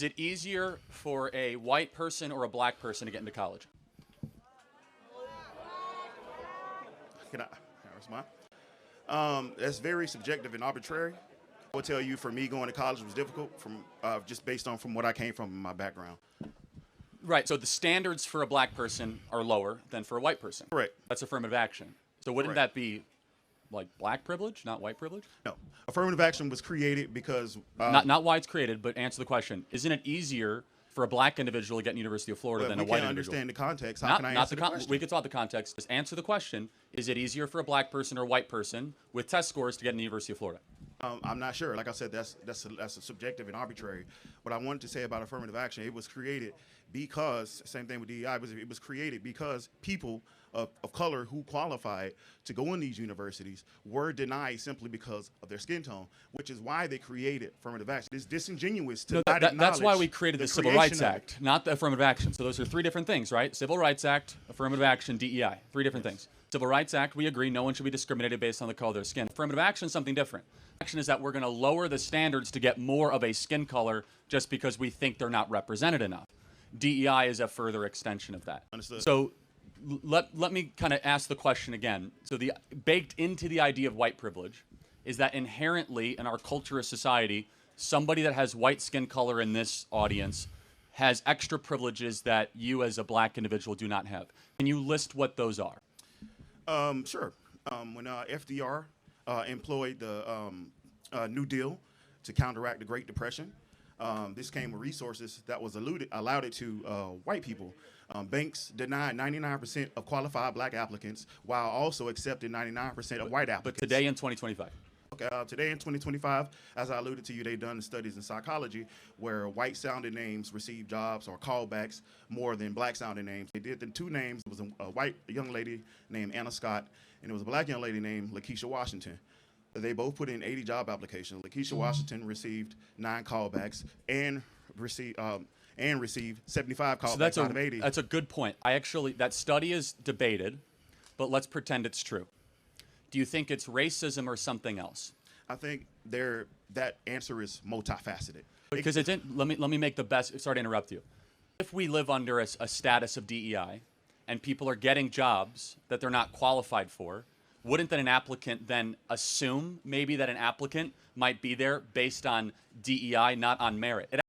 Is it easier for a white person or a black person to get into college? Can I respond? That's very subjective and arbitrary. I would tell you, for me, going to college was difficult from just based on from what I came from in my background. Right. So the standards for a black person are lower than for a white person. Correct. That's affirmative action. So wouldn't Correct. that be like black privilege, not white privilege? No, affirmative action was created because Not why it's created, but answer the question. Isn't it easier for a black individual to get in the University of Florida well, than we a white can't individual? understand the context. How Not, can I not answer the the question? We could talk the context. Just answer the question. Is it easier for a black person or white person with test scores to get in the University of Florida? I'm not sure. Like I said, that's a subjective and arbitrary. What I wanted to say about affirmative action, it was created because, same thing with DEI, it was created because people of color who qualified to go in these universities were denied simply because of their skin tone, which is why they created affirmative action. It's disingenuous to not acknowledge That's why we created the Civil Rights creation of Act, not the affirmative action. So those are three different things, right? Civil Rights Act, affirmative action, DEI. Three different things. Civil Rights Act, we agree no one should be discriminated based on the color of their skin. Affirmative action is something different. Action is that we're going to lower the standards to get more of a skin color just because we think they're not represented enough. DEI is a further extension of that. Understood. So let me kind of ask the question again. So the baked into the idea of white privilege is that inherently in our culture as society, somebody that has white skin color in this audience has extra privileges that you as a black individual do not have. Can you list what those are? Sure. When FDR employed the New Deal to counteract the Great Depression, this came with resources that was allowed it to white people. Banks denied 99% of qualified black applicants while also accepting 99% of white applicants. But today in 2025. Okay, today in 2025, as I alluded to you, they've done studies in psychology where white-sounding names receive jobs or callbacks more than black-sounding names. They did the two names. It was a white young lady named Anna Scott, and it was a black young lady named Lakeisha Washington. They both put in 80 job applications. Lakeisha Washington received 9 callbacks and received 75 callbacks out of 80. That's a good point. That study is debated, but let's pretend it's true. Do you think it's racism or something else? I think that answer is multifaceted. Because let me make the best. Sorry to interrupt you. If we live under a status of DEI, and people are getting jobs that they're not qualified for, wouldn't then an applicant then assume maybe that an applicant might be there based on DEI, not on merit?